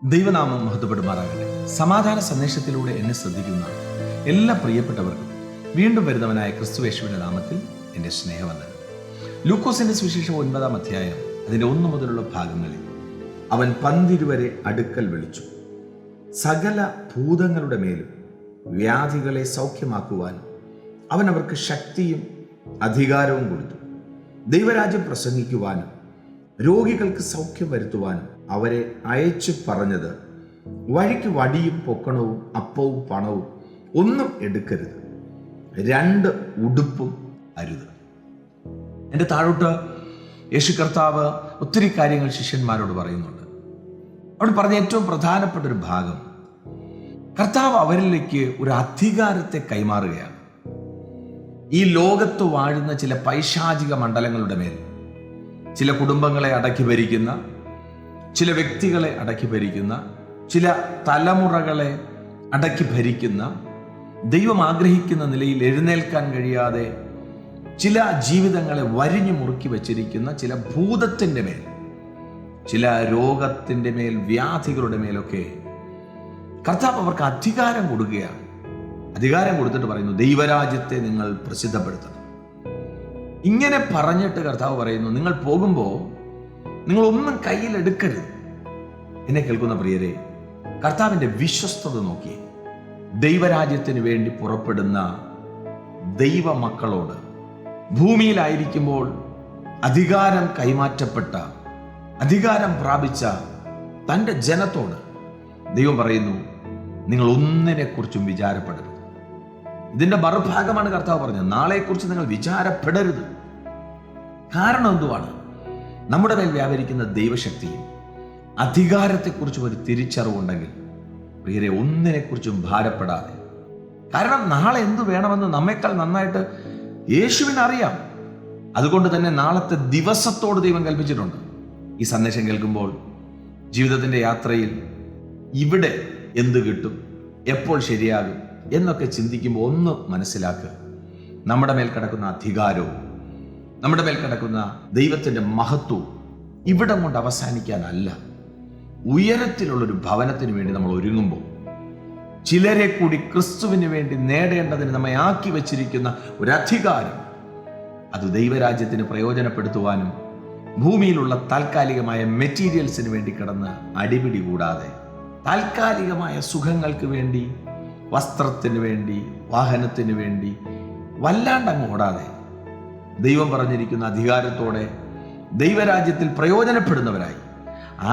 ദൈവനാമം മഹത്വപ്പെടുമാറാകട്ടെ. സമാധാന സന്ദേശത്തിലൂടെ എന്നെ ശ്രദ്ധിക്കുന്ന എല്ലാ പ്രിയപ്പെട്ടവർക്കും വീണ്ടും വരുന്നവനായ ക്രിസ്തുയേശുവിന്റെ നാമത്തിൽ എൻ്റെ സ്നേഹവന്ദനം. ലൂക്കോസിന്റെ സുവിശേഷം 9-ാം അധ്യായം അതിൻ്റെ 1 മുതലുള്ള ഭാഗങ്ങളിൽ അവൻ 12 വരെ അടുക്കൽ വിളിച്ചു. സകല ഭൂതങ്ങളുടെ മേലും വ്യാധികളെ സൗഖ്യമാക്കുവാനും അവൻ അവർക്ക് ശക്തിയും അധികാരവും കൊടുത്തു. ദൈവരാജ്യം പ്രസംഗിക്കുവാനും രോഗികൾക്ക് സൗഖ്യം വരുത്തുവാനും അവരെ അയച്ചു പറഞ്ഞത്, വഴിക്ക് വടിയും പൊക്കണവും അപ്പവും പണവും ഒന്നും എടുക്കരുത്, 2 ഉടുപ്പും അരുത്. എൻ്റെ താഴോട്ട് യേശു കർത്താവ് ഒത്തിരി കാര്യങ്ങൾ ശിഷ്യന്മാരോട് പറയുന്നുണ്ട്. അവിടെ പറഞ്ഞ ഏറ്റവും പ്രധാനപ്പെട്ട ഒരു ഭാഗം, കർത്താവ് അവരിലേക്ക് ഒരു അധികാരത്തെ കൈമാറുകയാണ്. ഈ ലോകത്ത് വാഴുന്ന ചില പൈശാചിക മണ്ഡലങ്ങളുടെ മേൽ, ചില കുടുംബങ്ങളെ അടക്കി ഭരിക്കുന്ന, ചില വ്യക്തികളെ അടക്കി ഭരിക്കുന്ന, ചില തലമുറകളെ അടക്കി ഭരിക്കുന്ന, ദൈവം ആഗ്രഹിക്കുന്ന നിലയിൽ എഴുന്നേൽക്കാൻ കഴിയാതെ ചില ജീവിതങ്ങളെ വരിഞ്ഞു മുറുക്കി വച്ചിരിക്കുന്ന ചില ഭൂതത്തിൻ്റെ മേൽ, ചില രോഗത്തിൻ്റെ മേൽ, വ്യാധികളുടെ മേലൊക്കെ കർത്താവ് അവർക്ക് അധികാരം കൊടുക്കുകയാണ്. അധികാരം കൊടുത്തിട്ട് പറയുന്നു, ദൈവരാജ്യത്തെ നിങ്ങൾ പ്രസിദ്ധപ്പെടുത്തണം. ഇങ്ങനെ പറഞ്ഞിട്ട് കർത്താവ് പറയുന്നു, നിങ്ങൾ പോകുമ്പോൾ നിങ്ങൾ ഒന്നും കയ്യിലെടുക്കരുത്. എന്നെ കേൾക്കുന്ന പ്രിയരെ, കർത്താവിൻ്റെ വിശ്വസ്തത നോക്കി. ദൈവരാജ്യത്തിന് വേണ്ടി പുറപ്പെടുന്ന ദൈവമക്കളോട്, ഭൂമിയിലായിരിക്കുമ്പോൾ അധികാരം കൈമാറ്റപ്പെട്ട, അധികാരം പ്രാപിച്ച തൻ്റെ ജനത്തോട് ദൈവം പറയുന്നു, നിങ്ങൾ ഒന്നിനെക്കുറിച്ചും വിചാരപ്പെടരുത്. ഇതിൻ്റെ മറുഭാഗമാണ് കർത്താവ് പറഞ്ഞത്, നാളെക്കുറിച്ച് നിങ്ങൾ വിചാരപ്പെടരുത്. കാരണം എന്തുവാണ്? നമ്മുടെ മേൽ വ്യാപരിക്കുന്ന ദൈവശക്തിയും അധികാരത്തെക്കുറിച്ചും ഒരു തിരിച്ചറിവുണ്ടെങ്കിൽ പ്രിയരെ, ഒന്നിനെക്കുറിച്ചും ഭാരപ്പെടാതെ. കാരണം നാളെ എന്തു വേണമെന്ന് നമ്മേക്കാൾ നന്നായിട്ട് യേശുവിന് അറിയാം. അതുകൊണ്ട് തന്നെ നാളത്തെ ദിവസത്തോട് ദൈവം കൽപ്പിച്ചിട്ടുണ്ട്. ഈ സന്ദേശം കേൾക്കുമ്പോൾ ജീവിതത്തിൻ്റെ യാത്രയിൽ ഇവിടെ എന്ത് കിട്ടും, എപ്പോൾ ശരിയാകും എന്നൊക്കെ ചിന്തിക്കുമ്പോൾ ഒന്ന് മനസ്സിലാക്കുക, നമ്മുടെ മേൽ കിടക്കുന്ന അധികാരവും നമ്മുടെ മേൽ കിടക്കുന്ന ദൈവത്തിൻ്റെ മഹത്വവും ഇവിടം കൊണ്ട് അവസാനിക്കാനല്ല. ഉയരത്തിലുള്ളൊരു ഭവനത്തിന് വേണ്ടി നമ്മൾ ഒരുങ്ങുമ്പോൾ, ചിലരെ കൂടി ക്രിസ്തുവിന് വേണ്ടി നേടേണ്ടതിന് നമ്മെ ആക്കി വച്ചിരിക്കുന്ന ഒരു അധികാരം, അത് ദൈവരാജ്യത്തിന് പ്രയോജനപ്പെടുത്തുവാനും ഭൂമിയിലുള്ള താൽക്കാലികമായ മെറ്റീരിയൽസിന് വേണ്ടി കിടന്ന് അടിപിടി കൂടാതെ, താൽക്കാലികമായ സുഖങ്ങൾക്ക് വേണ്ടി, വസ്ത്രത്തിന് വേണ്ടി, വാഹനത്തിന് വേണ്ടി വല്ലാണ്ടങ്ങ് ഓടാതെ, ദൈവം പറഞ്ഞിരിക്കുന്ന അധികാരത്തോടെ ദൈവരാജ്യത്തിൽ പ്രയോജനപ്പെടുന്നവരായി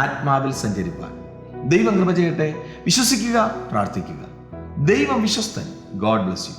ആത്മാവിൽ സഞ്ചരിപ്പാൻ ദൈവം കൃപ ചെയ്യട്ടെ. വിശ്വസിക്കുക, പ്രാർത്ഥിക്കുക. ദൈവം വിശ്വസ്തൻ. God bless U.